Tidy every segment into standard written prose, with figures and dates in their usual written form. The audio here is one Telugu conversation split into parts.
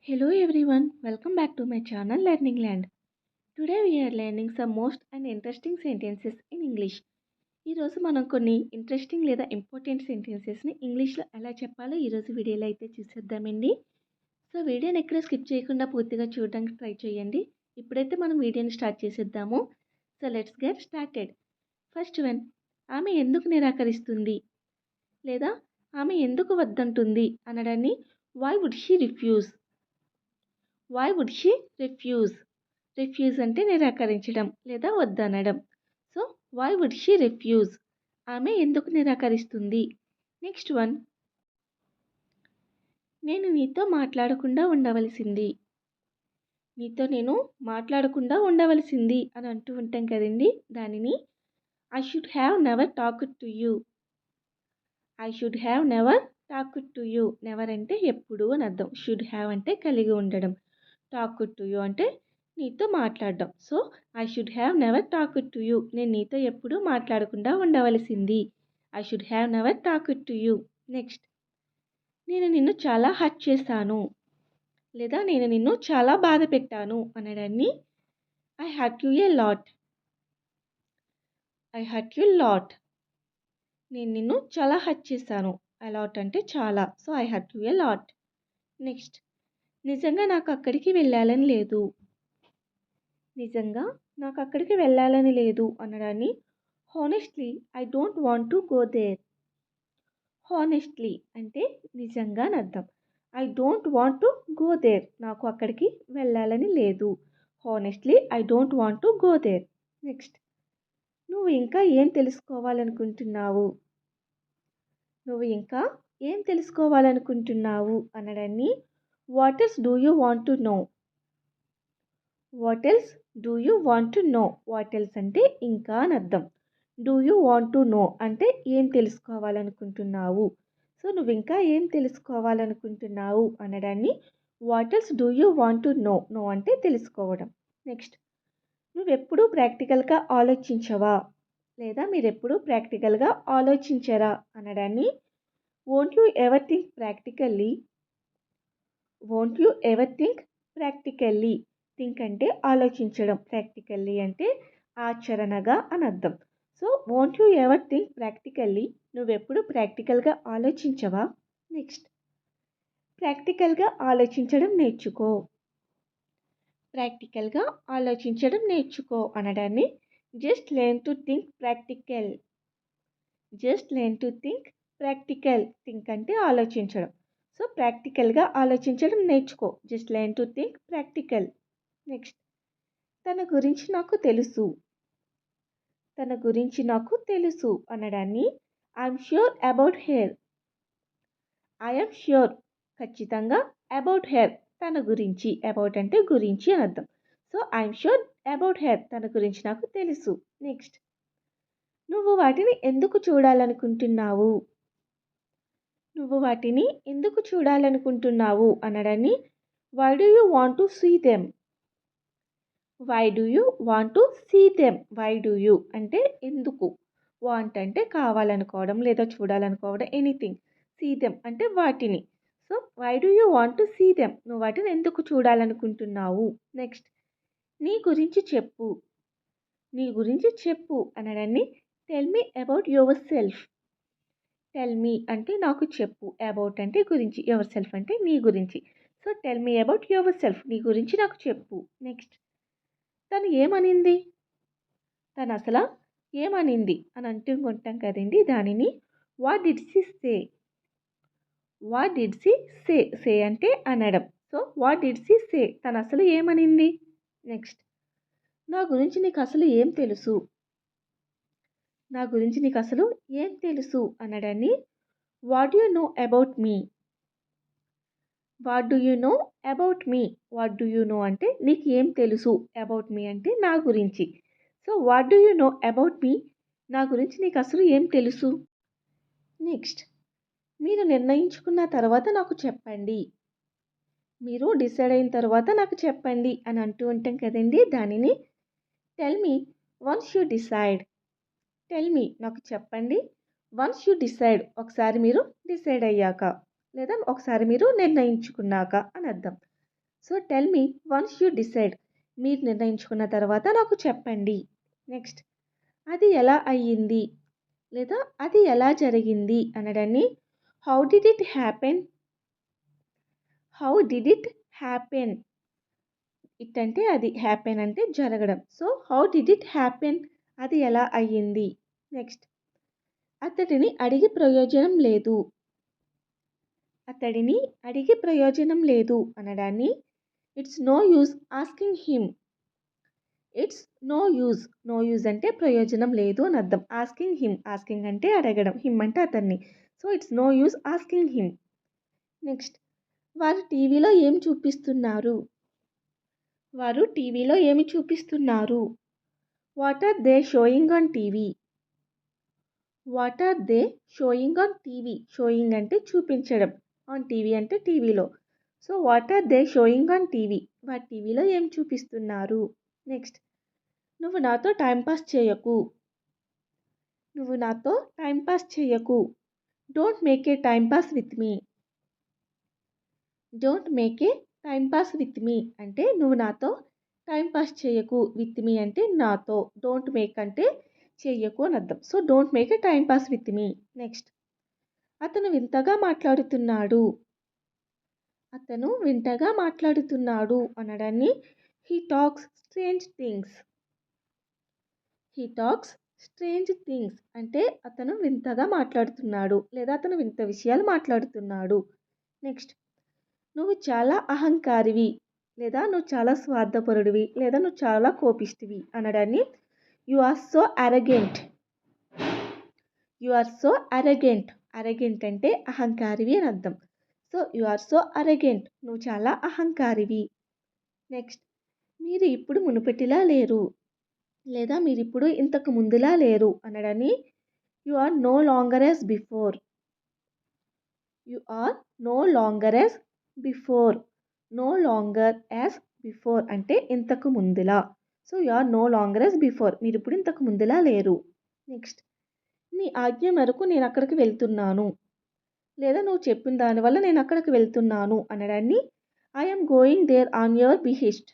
Hello everyone, welcome back to my channel Learning Land. Today we are learning some most and interesting sentences in English. ఈ రోజు మనం కొన్ని ఇంట్రెస్టింగ్ లేదా ఇంపార్టెంట్ సెంటెన్సెస్ని ఇంగ్లీష్లో ఎలా చెప్పాలో ఈరోజు వీడియోలో అయితే చూసేద్దామండి. సో వీడియోని ఎక్కడ స్కిప్ చేయకుండా పూర్తిగా చూడడానికి ట్రై చేయండి. ఇప్పుడైతే మనం వీడియోని స్టార్ట్ చేసేద్దాము. So let's get started. First one, ఆమె ఎందుకు నిరాకరిస్తుంది లేదా ఆమె ఎందుకు వద్దంటుంది అనడాన్ని why would she refuse. Why would she refuse. Refuse అంటే నిరాకరించడం లేదా వద్దనడం. So why would she refuse, ఆమె ఎందుకు నిరాకరిస్తుంది. నెక్స్ట్ వన్, నేను నీతో మాట్లాడకుండా ఉండవలసింది. నీతో నేను మాట్లాడకుండా ఉండవలసింది అని అంటూ ఉంటాం కదండి, దానిని I should have never talked to you. I should have never talked to you. Never అంటే ఎప్పుడు అని అర్థం. షుడ్ హ్యావ్ అంటే కలిగి ఉండడం. టాక్ టు యూ అంటే నీతో మాట్లాడడం. So I should have never talk to you. నేను నీతో ఎప్పుడూ మాట్లాడకుండా ఉండవలసింది. I should have never talk to you. Next, నేను నిన్ను చాలా హర్ట్ చేశాను లేదా నేను నిన్ను చాలా బాధ పెట్టాను అనడాన్ని I hurt you a lot. I hurt you lot. నేను నిన్ను చాలా హర్ట్ చేశాను. అలాట్ అంటే చాలా. So I hurt you a lot. Next, నిజంగా నాకు అక్కడికి వెళ్ళాలని లేదు. నిజంగా నాకు అక్కడికి వెళ్ళాలని లేదు అనడాన్ని honestly I don't want to go there. Honestly అంటే నిజంగా అని అర్థం. I don't want to go there, నాకు అక్కడికి వెళ్ళాలని లేదు. Honestly I don't want to go there. Next, నువ్వు ఇంకా ఏం తెలుసుకోవాలనుకుంటున్నావు. నువ్వు ఇంకా ఏం తెలుసుకోవాలనుకుంటున్నావు అనడాన్ని what else do you want to know. What else do you want to know. What else అంటే ఇంకా అని అర్థం. Do you want to know అంటే ఏం తెలుసుకోవాలనుకుంటున్నావు. సో నువ్వు ఇంకా ఏం తెలుసుకోవాలనుకుంటున్నావు అనడాన్ని what else do you want to know. Know అంటే తెలుసుకోవడం. నెక్స్ట్, నువ్వెప్పుడూ ప్రాక్టికల్గా ఆలోచించవా లేదా మీరెప్పుడూ ప్రాక్టికల్గా ఆలోచించరా అనడాన్ని won't you ever think practically. Won't you ever think practically. Think అంటే ఆలోచించడం, ప్రాక్టికల్లీ అంటే ఆచరణగా అని అర్థం. So won't you ever think practically, నువ్వెప్పుడు ప్రాక్టికల్గా ఆలోచించవా. నెక్స్ట్, ప్రాక్టికల్గా ఆలోచించడం నేర్చుకో. ప్రాక్టికల్గా ఆలోచించడం నేర్చుకో అనడాన్ని just learn to think practical. Just learn to think practical. Think అంటే ఆలోచించడం. సో ప్రాక్టికల్గా ఆలోచించడం నేర్చుకో. Just learn to think practical. Next, తన గురించి నాకు తెలుసు. తన గురించి నాకు తెలుసు అనడాన్ని I'm sure about her. I'm sure ఖచ్చితంగా, అబౌట్ హెర్ తన గురించి. అబౌట్ అంటే గురించి అని అర్థం. So I'm sure about her తన గురించి నాకు తెలుసు. నెక్స్ట్, నువ్వు వాటిని ఎందుకు చూడాలనుకుంటున్నావు. నువ్వు వాటిని ఎందుకు చూడాలనుకుంటున్నావు అనడాన్ని why do you want to see them. Why do you want to see them. Why do you అంటే ఎందుకు. వాంట్ అంటే కావాలనుకోవడం లేదా చూడాలనుకోవడం, ఎనీథింగ్. సీ దెమ్ అంటే వాటిని. So why do you want to see them, నువ్వు వాటిని ఎందుకు చూడాలనుకుంటున్నావు. నెక్స్ట్, నీ గురించి చెప్పు. నీ గురించి చెప్పు అనడాన్ని tell me about yourself. Tell me అంటే నాకు చెప్పు, అబౌట్ అంటే గురించి, యువర్ సెల్ఫ్ అంటే నీ గురించి. So tell me about your self, నీ గురించి నాకు చెప్పు. నెక్స్ట్, తను ఏమనింది. తను అసలు ఏమనింది అని అంటుంటాం కదండి, దానిని what did she say. What did she say. Say అంటే అనడం. So what did she say, తను అసలు ఏమనింది. నెక్స్ట్, నా గురించి నీకు అసలు ఏం తెలుసు. నా గురించి నీకు అసలు ఏం తెలుసు అనడాన్ని what you know about me. What do you know about me. What do you know అంటే నీకు ఏం తెలుసు, అబౌట్ మీ అంటే నా గురించి. So what do you know about me, నా గురించి నీకు అసలు ఏం తెలుసు. నెక్స్ట్, మీరు నిర్ణయించుకున్న తర్వాత నాకు చెప్పండి. మీరు డిసైడ్ అయిన తర్వాత నాకు చెప్పండి అని అంటూ ఉంటాం కదండి, దానిని tell me once you decide. Tell me నాకు చెప్పండి, వన్స్ యూ డిసైడ్ ఒకసారి మీరు డిసైడ్ అయ్యాక లేదా ఒకసారి మీరు నిర్ణయించుకున్నాక అని అర్థం. So tell me once you decide. మీరు నిర్ణయించుకున్న తర్వాత నాకు చెప్పండి. నెక్స్ట్ అది ఎలా అయ్యింది లేదా అది ఎలా జరిగింది అనడాన్ని how did it happen. How did it happen. It అంటే అది, హ్యాపెన్ అంటే జరగడం. So how did it happen, అది ఎలా అయ్యింది. నెక్స్ట్ అతడిని అడిగి ప్రయోజనం లేదు. అతడిని అడిగి ప్రయోజనం లేదు అనడాన్ని it's no use asking him. It's no use. No use అంటే ప్రయోజనం లేదు అని అర్థం. ఆస్కింగ్ హిమ్, ఆస్కింగ్ అంటే అడగడం, హిమ్ అంటే అతన్ని. So it's no use asking him. Next వారు టీవీలో ఏం చూపిస్తున్నారు. వారు టీవీలో ఏమి చూపిస్తున్నారు. What are they showing on TV. What are they showing on TV. Showing అంటే చూపించడం, ఆన్ టీవీ అంటే టీవీలో. So what are they showing on TV. వారు టీవీలో ఏం చూపిస్తున్నారు. నెక్స్ట్ నువ్వు నాతో టైంపాస్ చేయకు. నువ్వు నాతో టైంపాస్ చేయకు. Don't make a timepass with me. Don't make a timepass with me అంటే నువ్వు నాతో టైంపాస్ చేయకు. విత్ మీ అంటే నాతో. డోంట్ మేక్ అంటే చెయ్యకు అని అర్థం. So don't make a timepass with me. Next అతను వింతగా మాట్లాడుతున్నాడు. అతను వింతగా మాట్లాడుతున్నాడు అనడాన్ని he talks strange things. He talks strange things అంటే అతను వింతగా మాట్లాడుతున్నాడు లేదా అతను వింత విషయాలు మాట్లాడుతున్నాడు. నెక్స్ట్ నువ్వు చాలా అహంకారివి లేదా నువ్వు చాలా స్వార్థపరుడివి లేదా నువ్వు చాలా కోపిష్టివి అనడాన్ని you are so arrogant. You are so arrogant. Arrogant అంటే అహంకారివి అని అర్థం. So you are so arrogant, నువ్వు చాలా అహంకారివి. నెక్స్ట్ మీరు ఇప్పుడు మునుపటిలా లేరు లేదా మీరు ఇప్పుడు ఇంతకు ముందులా లేరు అనడాన్ని you are no longer as before. You are no longer as before. No longer as before అంటే ఇంతకు ముందులా. So you are no longer as before, మీరు ఇప్పుడు ఇంతకు ముందులా లేరు. నెక్స్ట్ నీ ఆజ్ఞ మేరకు నేను అక్కడికి వెళ్తున్నాను లేదా నువ్వు చెప్పిన దానివల్ల నేను అక్కడికి వెళ్తున్నాను అనడాన్ని I'm going there on your behest.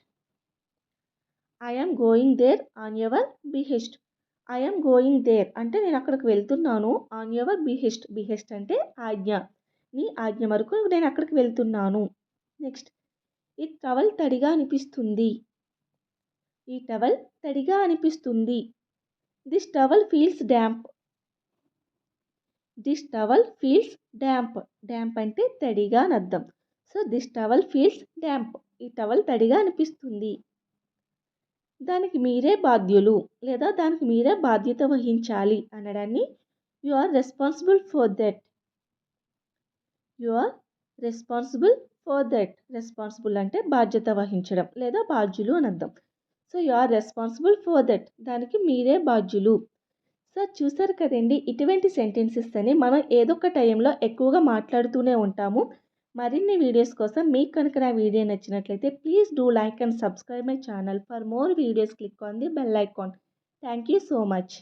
I'm going there on your behest. I'm going there అంటే నేను అక్కడికి వెళ్తున్నాను. On your behest. బిహెస్ట్ అంటే ఆజ్ఞ. నీ ఆజ్ఞ వరకు నేను అక్కడికి వెళ్తున్నాను. నెక్స్ట్ ఈ టవల్ తడిగా అనిపిస్తుంది. ఈ టవల్ తడిగా అనిపిస్తుంది. This towel feels damp. This towel feels damp. Damp అంటే తడిగా అని అర్థం. So this towel feels damp. ఈ టవల్ తడిగా అనిపిస్తుంది. దానికి మీరే బాధ్యులు లేదా దానికి మీరే బాధ్యత వహించాలి అనడాన్ని you are responsible for that. You are responsible for that. Responsible అంటే బాధ్యత వహించడం లేదా బాధ్యులు అని అర్థం. So you are responsible for that, దానికి మీరే బాధ్యులు. సో చూసారు కదండి, ఇటువంటి సెంటెన్సెస్ అని మనం ఏదో ఒక టైంలో ఎక్కువగా మాట్లాడుతూనే ఉంటాము. మరిన్ని వీడియోస్ కోసం మీకు కనుక నా వీడియో నచ్చినట్లయితే please do like and subscribe my channel. For more videos click on the bell icon. Thank you so much.